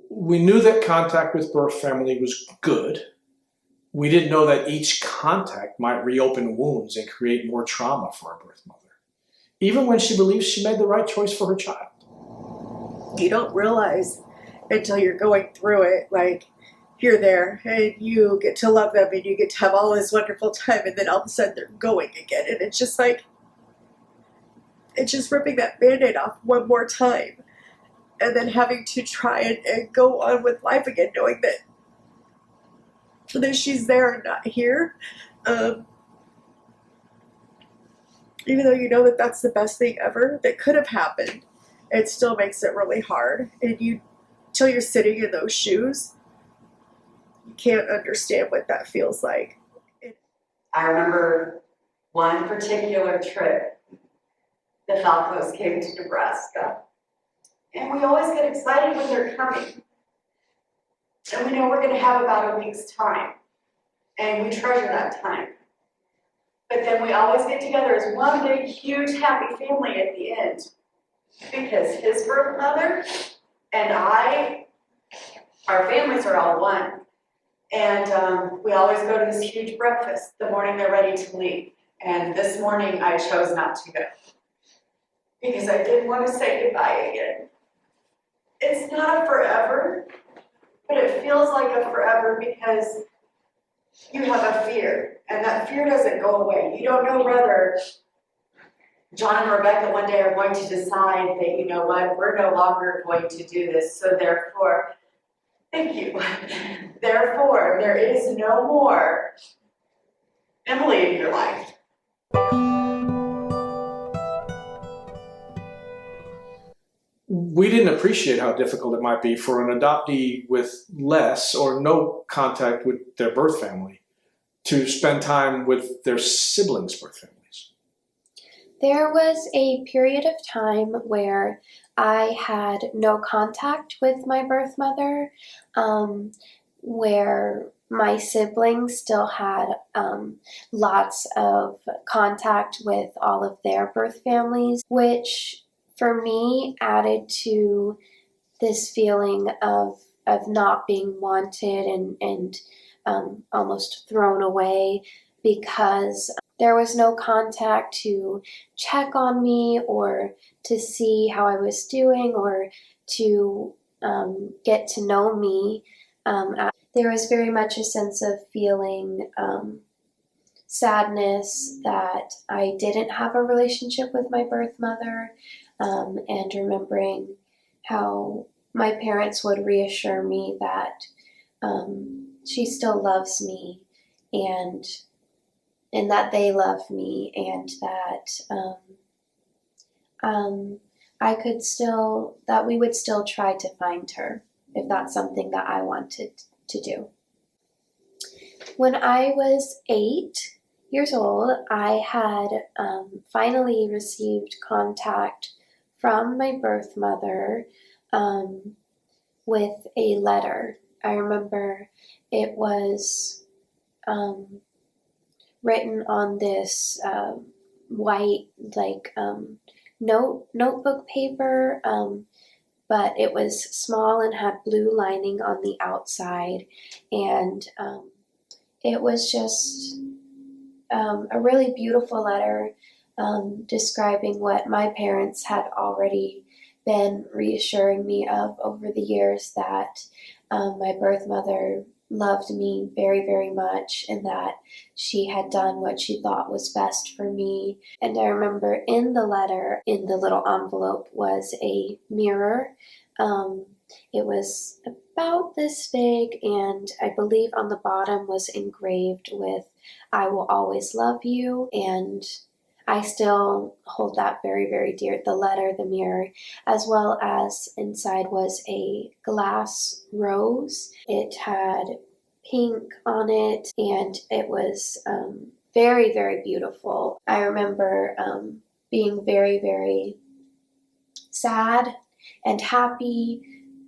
We knew that contact with birth family was good. We didn't know that each contact might reopen wounds and create more trauma for our birth mother, even when she believes she made the right choice for her child. You don't realize until you're going through it, like you're there and you get to love them and you get to have all this wonderful time, and then all of a sudden they're going again, and it's just like, it's just ripping that band-aid off one more time and then having to try and go on with life again, knowing that she's there and not here. Even though you know that that's the best thing ever that could have happened, it still makes it really hard. And you, till you're sitting in those shoes, you can't understand what that feels like. I remember one particular trip, the Falcos came to Nebraska. And we always get excited when they're coming. And we know we're going to have about a week's time. And we treasure that time. But then we always get together as one big, huge, happy family at the end. Because his birth mother and I, our families are all one. And we always go to this huge breakfast the morning they're ready to leave. And this morning I chose not to go. Because I didn't want to say goodbye again. It's not a forever, but it feels like a forever because you have a fear, and that fear doesn't go away. You don't know whether John and Rebecca one day are going to decide that, you know what, we're no longer going to do this, so therefore, thank you, therefore, there is no more Emily in your life. We didn't appreciate how difficult it might be for an adoptee with less or no contact with their birth family to spend time with their siblings' birth families. There was a period of time where I had no contact with my birth mother, where my siblings still had lots of contact with all of their birth families, which for me added to this feeling of not being wanted and almost thrown away, because there was no contact to check on me or to see how I was doing or to get to know me. There was very much a sense of feeling sadness that I didn't have a relationship with my birth mother, and remembering how my parents would reassure me that she still loves me and that they love me, and that that we would still try to find her if that's something that I wanted to do. When I was 8 years old, I had finally received contact from my birth mother with a letter. I remember it was written on this white notebook paper, but it was small and had blue lining on the outside, and it was just a really beautiful letter describing what my parents had already been reassuring me of over the years, that my birth mother loved me very, very much, and that she had done what she thought was best for me. And I remember in the letter, in the little envelope, was a mirror. It was about this big, and I believe on the bottom was engraved with "I will always love you," and I still hold that very, very dear, the letter, the mirror, as well as inside was a glass rose. It had pink on it, and it was very, very beautiful. I remember being very, very sad and happy,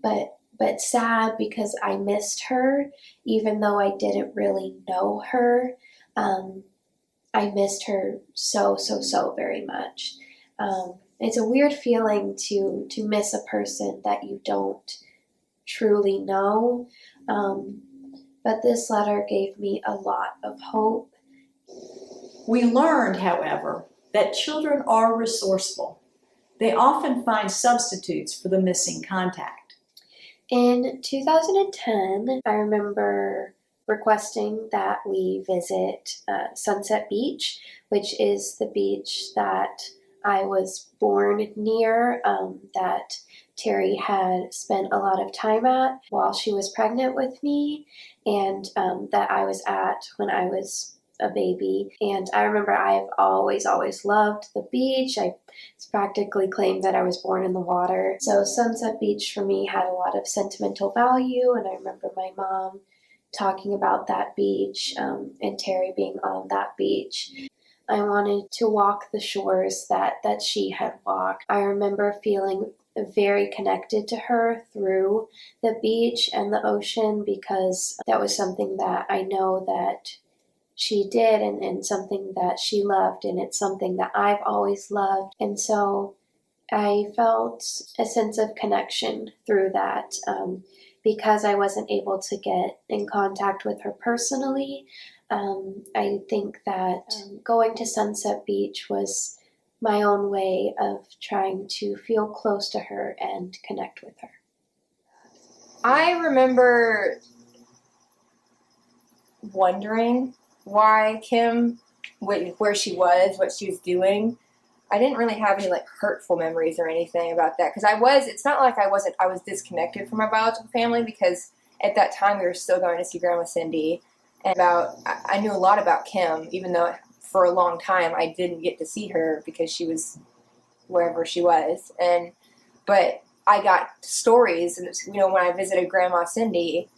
but sad because I missed her, even though I didn't really know her. I missed her so very much. It's a weird feeling to miss a person that you don't truly know. But this letter gave me a lot of hope. We learned, however, that children are resourceful. They often find substitutes for the missing contact. In 2010, I remember requesting that we visit Sunset Beach, which is the beach that I was born near, that Terry had spent a lot of time at while she was pregnant with me, and that I was at when I was a baby. And I remember I've always loved the beach. I practically claimed that I was born in the water. So Sunset Beach for me had a lot of sentimental value, and I remember my mom talking about that beach and Terry being on that beach. I wanted to walk the shores that she had walked. I remember feeling very connected to her through the beach and the ocean, because that was something that I know that she did, and something that she loved, and it's something that I've always loved. And so I felt a sense of connection through that. Because I wasn't able to get in contact with her personally, I think that going to Sunset Beach was my own way of trying to feel close to her and connect with her. I remember wondering why Kim, where she was, what she was doing. I didn't really have any like hurtful memories or anything about that, because it's not like I was disconnected from my biological family, because at that time we were still going to see Grandma Cindy, and I knew a lot about Kim, even though for a long time I didn't get to see her because she was wherever she was. But I got stories, and when I visited Grandma Cindy,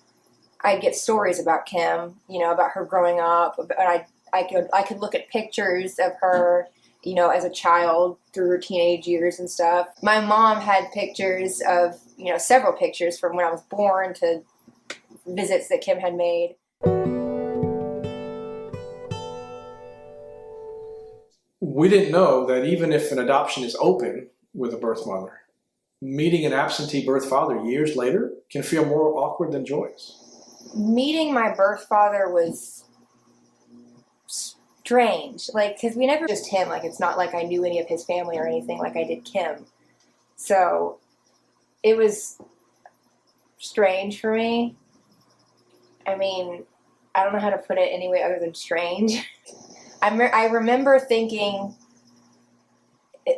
I'd get stories about Kim, about her growing up. I could look at pictures of her, as a child through her teenage years and stuff. My mom had pictures of, several pictures from when I was born to visits that Kim had made. We didn't know that even if an adoption is open with a birth mother, meeting an absentee birth father years later can feel more awkward than joyous. Meeting my birth father was strange, because we never just him, it's not like I knew any of his family or anything like I did Kim. So it was strange for me. I mean, I don't know how to put it any way other than strange. I remember thinking, I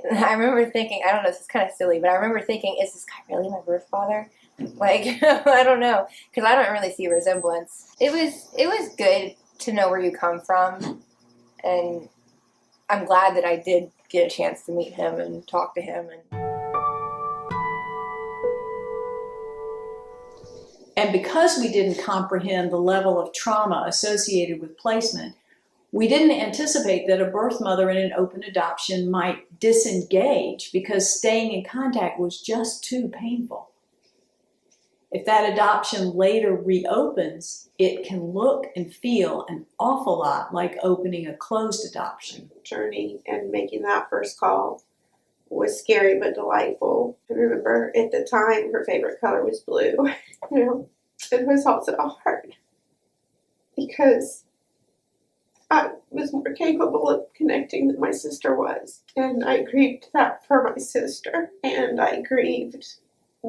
don't know, this is kind of silly, but I remember thinking, is this guy really my birth father? I don't know, because I don't really see a resemblance. It was good to know where you come from, and I'm glad that I did get a chance to meet him and talk to him. And because we didn't comprehend the level of trauma associated with placement, we didn't anticipate that a birth mother in an open adoption might disengage because staying in contact was just too painful. If that adoption later reopens, it can look and feel an awful lot like opening a closed adoption. Journey and making that first call was scary but delightful. I remember at the time her favorite color was blue. It was also hard because I was more capable of connecting than my sister was, and I grieved that for my sister, and I grieved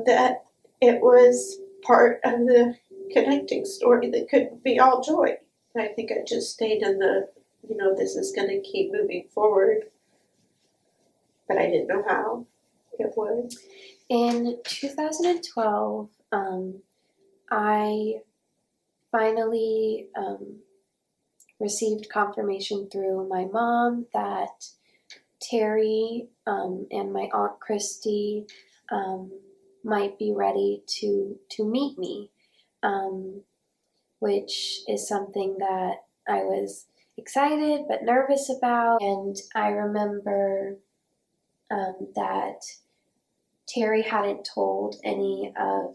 that it was part of the connecting story that couldn't be all joy. I think I just stayed in the, this is going to keep moving forward, but I didn't know how it would. In 2012, I finally received confirmation through my mom that Terry and my Aunt Christy might be ready to meet me, which is something that I was excited but nervous about. And I remember that Terry hadn't told any of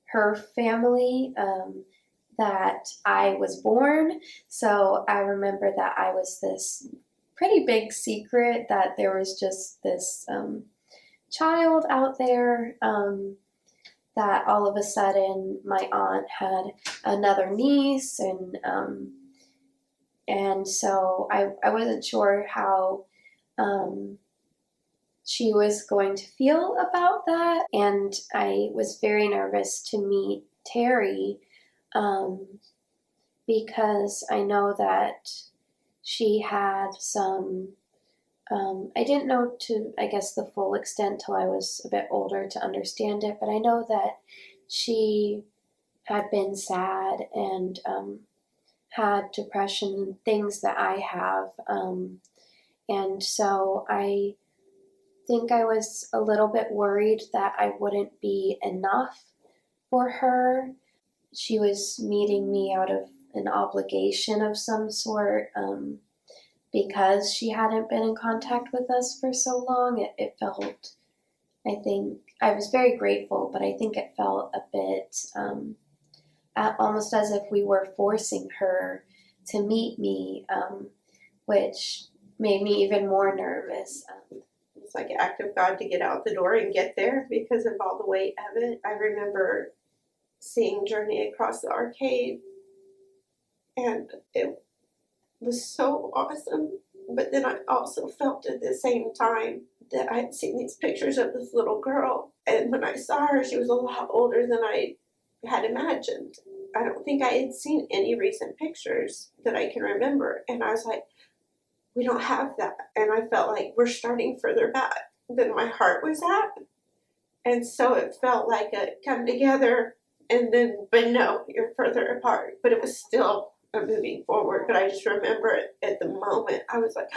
her family that I was born, so I remember that I was this pretty big secret, that there was just this child out there, that all of a sudden my aunt had another niece, and so I wasn't sure how she was going to feel about that, and I was very nervous to meet Terry because I know that she had some. I didn't know to, I guess, the full extent till I was a bit older to understand it, but I know that she had been sad and had depression, things that I have. And so I think I was a little bit worried that I wouldn't be enough for her. She was meeting me out of an obligation of some sort. Because she hadn't been in contact with us for so long, it felt, I think, I was very grateful, but I think it felt a bit almost as if we were forcing her to meet me, which made me even more nervous. It's like an act of God to get out the door and get there because of all the weight of it. I remember seeing Journey across the arcade, and it was so awesome, but then I also felt at the same time that I had seen these pictures of this little girl, and when I saw her, she was a lot older than I had imagined. I don't think I had seen any recent pictures that I can remember, and I was like, we don't have that, and I felt like we're starting further back than my heart was at, and so it felt like a come together, and then, but no, you're further apart, but it was still moving forward. But I just remember it at the moment. I was like,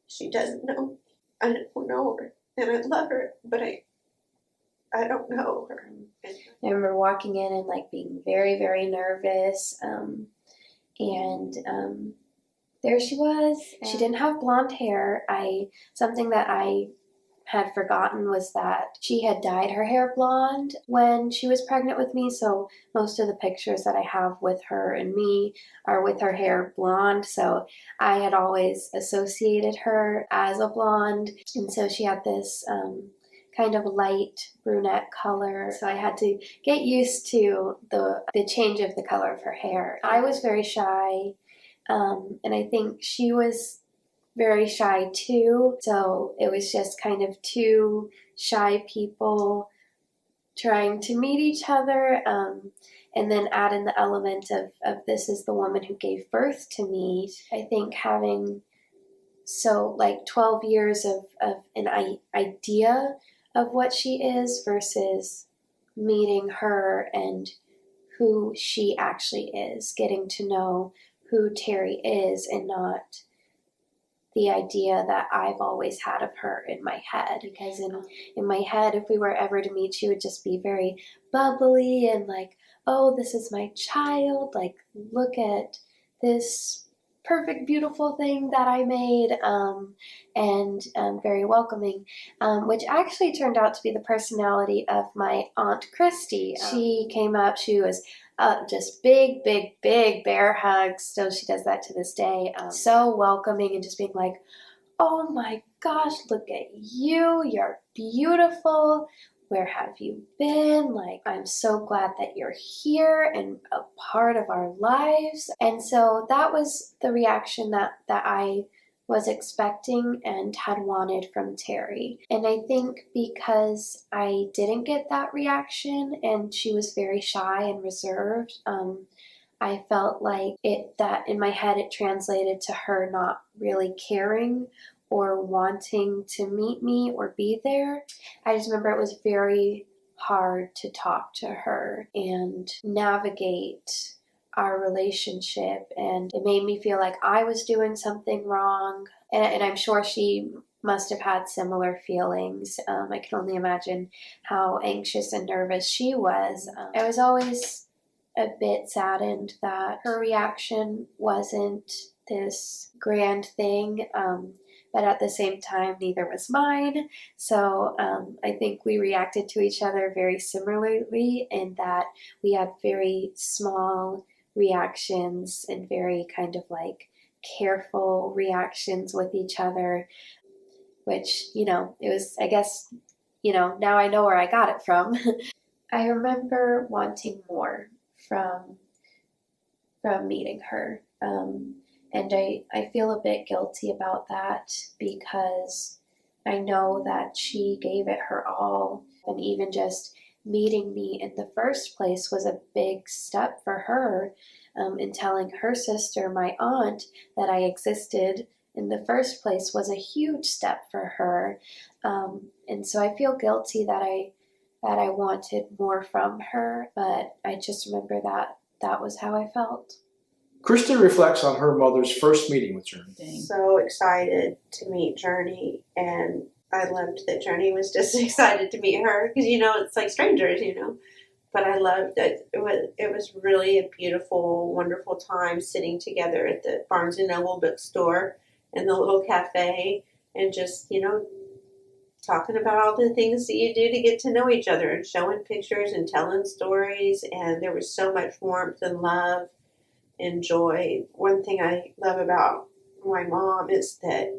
she doesn't know. I don't know her, and I love her, but I don't know her. I remember walking in and like being very, very nervous, and there she was. She didn't have blonde hair. Something that I had forgotten was that she had dyed her hair blonde when she was pregnant with me, so most of the pictures that I have with her and me are with her hair blonde, so I had always associated her as a blonde, and so she had this kind of light brunette color, so I had to get used to the change of the color of her hair. I was very shy, and I think she was very shy too, so it was just kind of two shy people trying to meet each other, and then add in the element of this is the woman who gave birth to me. I think having 12 years of an idea of what she is versus meeting her and who she actually is, getting to know who Terry is and not the idea that I've always had of her in my head. Because in my head, if we were ever to meet, she would just be very bubbly and like, oh, this is my child, like, look at this perfect, beautiful thing that I made, and very welcoming, which actually turned out to be the personality of my Aunt Christy. She came up, she was just big bear hugs. Still, she does that to this day. So welcoming and just being like, oh my gosh, look at you, you're beautiful. Where have you been? Like, I'm so glad that you're here and a part of our lives. And so that was the reaction that I was expecting and had wanted from Terry. And I think because I didn't get that reaction and she was very shy and reserved, I felt like that in my head it translated to her not really caring or wanting to meet me or be there. I just remember it was very hard to talk to her and navigate our relationship, and it made me feel like I was doing something wrong, and I'm sure she must have had similar feelings. I can only imagine how anxious and nervous she was. I was always a bit saddened that her reaction wasn't this grand thing, but at the same time, neither was mine. So I think we reacted to each other very similarly in that we had very small reactions and very kind of like careful reactions with each other, which, it was, I guess, now I know where I got it from. I remember wanting more from meeting her. And I feel a bit guilty about that because I know that she gave it her all, and even just meeting me in the first place was a big step for her, and telling her sister, my aunt, that I existed in the first place was a huge step for her. And so I feel guilty that I wanted more from her, but I just remember that was how I felt. Krista reflects on her mother's first meeting with Journey. So excited to meet Journey, and I loved that Journey was just excited to meet her because it's like strangers, But I loved that it was really a beautiful, wonderful time sitting together at the Barnes and Noble bookstore in the little cafe, and just talking about all the things that you do to get to know each other, and showing pictures and telling stories, and there was so much warmth and love and joy. One thing I love about my mom is that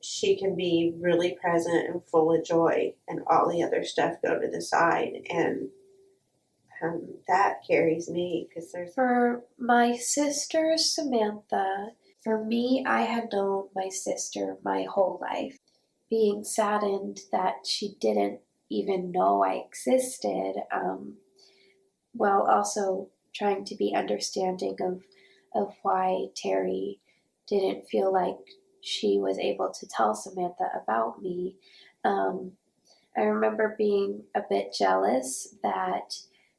she can be really present and full of joy, and all the other stuff go to the side, and that carries me because there's. For my sister Samantha, for me, I had known my sister my whole life. Being saddened that she didn't even know I existed, while also trying to be understanding of why Terry didn't feel like she was able to tell Samantha about me. I remember being a bit jealous that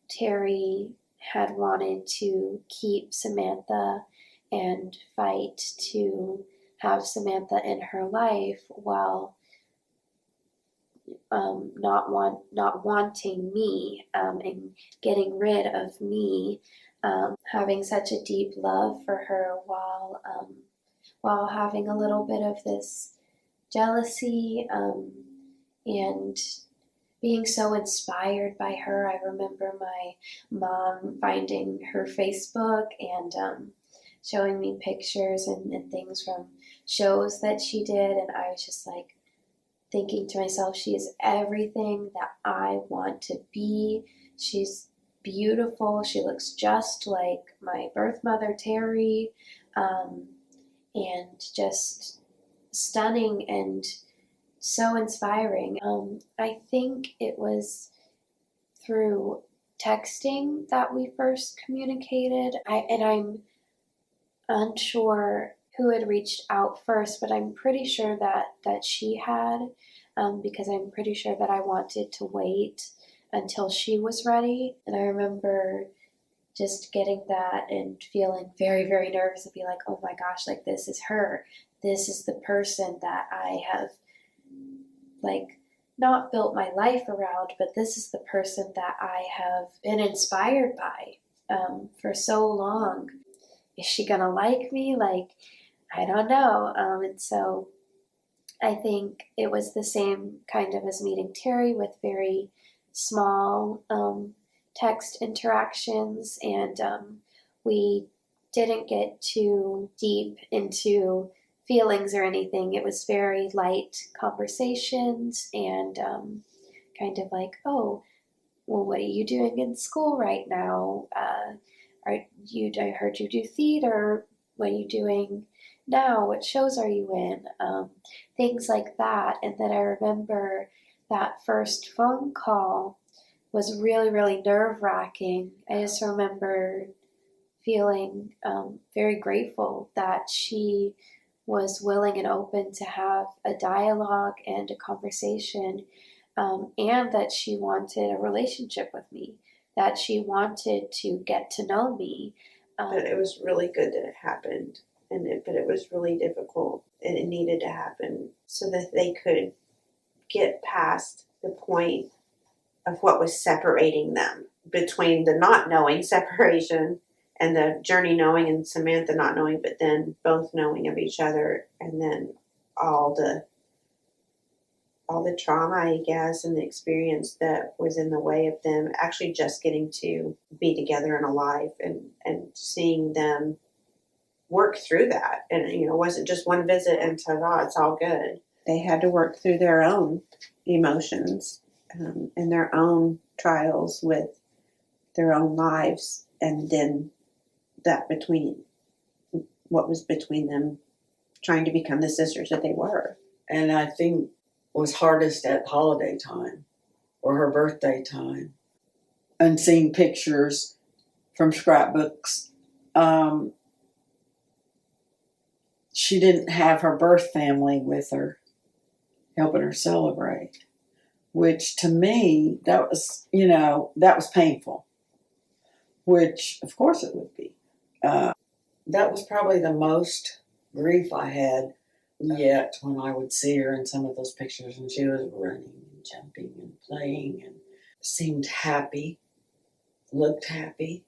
Terry had wanted to keep Samantha and fight to have Samantha in her life while not wanting me, and getting rid of me, having such a deep love for her while having a little bit of this jealousy, and being so inspired by her. I remember my mom finding her Facebook and showing me pictures and things from shows that she did, and I was just like thinking to myself, she is everything that I want to be. She's beautiful. She looks just like my birth mother, Terry, and just stunning and so inspiring. I think it was through texting that we first communicated. I'm unsure who had reached out first, but I'm pretty sure that she had, because I'm pretty sure that I wanted to wait until she was ready. And I remember just getting that and feeling very, very nervous and be like, oh my gosh, like this is her. This is the person that I have like not built my life around, but this is the person that I have been inspired by for so long. Is she gonna like me? Like, I don't know. And so I think it was the same kind of as meeting Terry, with very small text interactions, and we didn't get too deep into feelings or anything. It was very light conversations, and kind of like, oh, well, what are you doing in school right now? I heard you do theater. What are you doing now? What shows are you in? Things like that. And then I remember that first phone call was really, really nerve-wracking. I just remember feeling very grateful that she was willing and open to have a dialogue and a conversation, and that she wanted a relationship with me, that she wanted to get to know me. But it was really good that it happened, but it was really difficult, and it needed to happen so that they could get past the point of what was separating them, between the not knowing separation and the Journey knowing and Samantha not knowing, but then both knowing of each other, and then all the trauma, I guess, and the experience that was in the way of them actually just getting to be together and alive, and seeing them work through that. And, it wasn't just one visit and ta-da, it's all good. They had to work through their own emotions and their own trials with their own lives, and then that between what was between them trying to become the sisters that they were. And I think was hardest at holiday time or her birthday time. And seeing pictures from scrapbooks. She didn't have her birth family with her, helping her celebrate, which to me, that was, that was painful, which of course it would be. That was probably the most grief I had yet when I would see her in some of those pictures and she was running and jumping and playing and seemed happy, looked happy.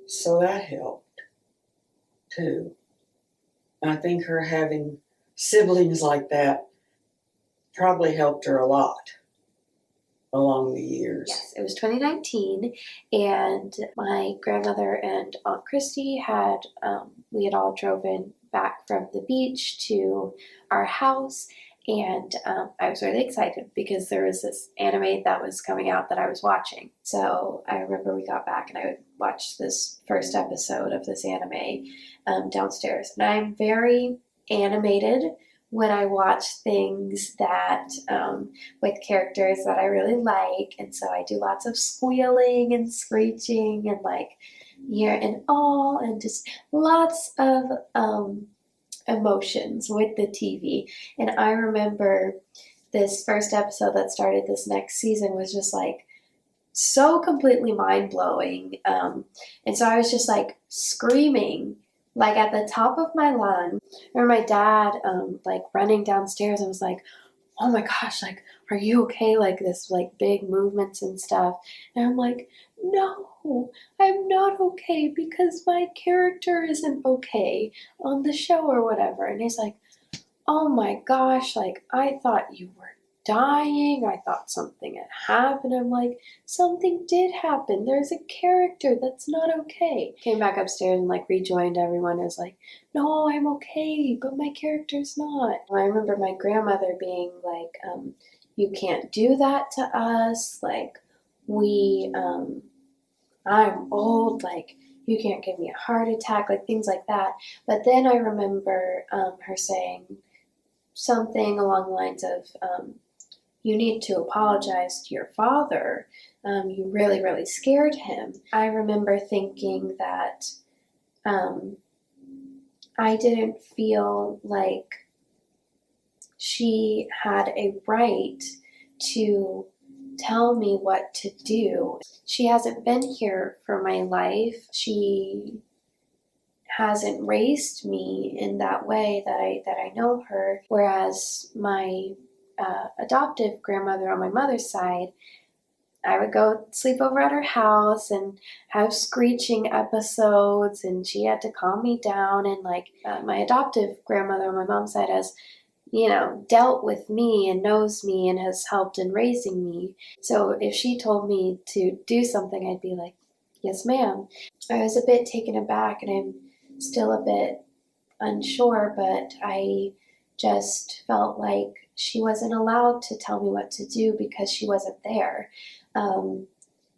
So that helped too. I think her having siblings like that probably helped her a lot along the years. Yes, it was 2019, and my grandmother and Aunt Christy had, we had all driven back from the beach to our house, and I was really excited because there was this anime that was coming out that I was watching. So I remember we got back and I would watch this first episode of this anime downstairs. And I'm very animated when I watch things that with characters that I really like, and so I do lots of squealing and screeching and and awe and just lots of emotions with the TV. And I remember this first episode that started this next season was just so completely mind-blowing, and so I was just screaming at the top of my lungs. I remember my dad running downstairs and was like, oh my gosh, are you okay? This big movements and stuff. And I'm like, no, I'm not okay because my character isn't okay on the show or whatever. And he's like, oh my gosh, I thought you were dying. I thought something had happened. I'm like, something did happen. There's a character that's not okay. Came back upstairs and rejoined everyone. I was like, no, I'm okay, but my character's not. I remember my grandmother being like, you can't do that to us. I'm old. You can't give me a heart attack. Things like that. But then I remember her saying something along the lines of, you need to apologize to your father. You really, really scared him. I remember thinking that I didn't feel like she had a right to tell me what to do. She hasn't been here for my life. She hasn't raised me in that way that I know her. Whereas my adoptive grandmother on my mother's side, I would go sleep over at her house and have screeching episodes, and she had to calm me down. And my adoptive grandmother on my mom's side has, dealt with me and knows me and has helped in raising me. So if she told me to do something, I'd be like, yes, ma'am. I was a bit taken aback, and I'm still a bit unsure, but I just felt like she wasn't allowed to tell me what to do because she wasn't there.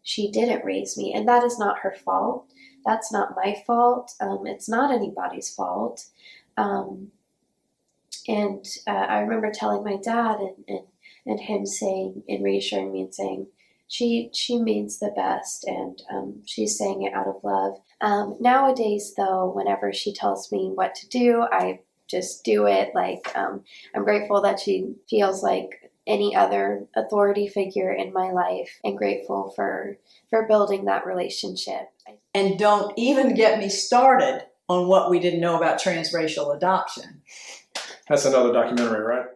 She didn't raise me, and that is not her fault. That's not my fault. It's not anybody's fault. And I remember telling my dad and him saying and reassuring me and saying, she means the best, and she's saying it out of love. Nowadays, though, whenever she tells me what to do, I just do it. I'm grateful that she feels like any other authority figure in my life, and grateful for building that relationship. And don't even get me started on what we didn't know about transracial adoption. That's another documentary, right?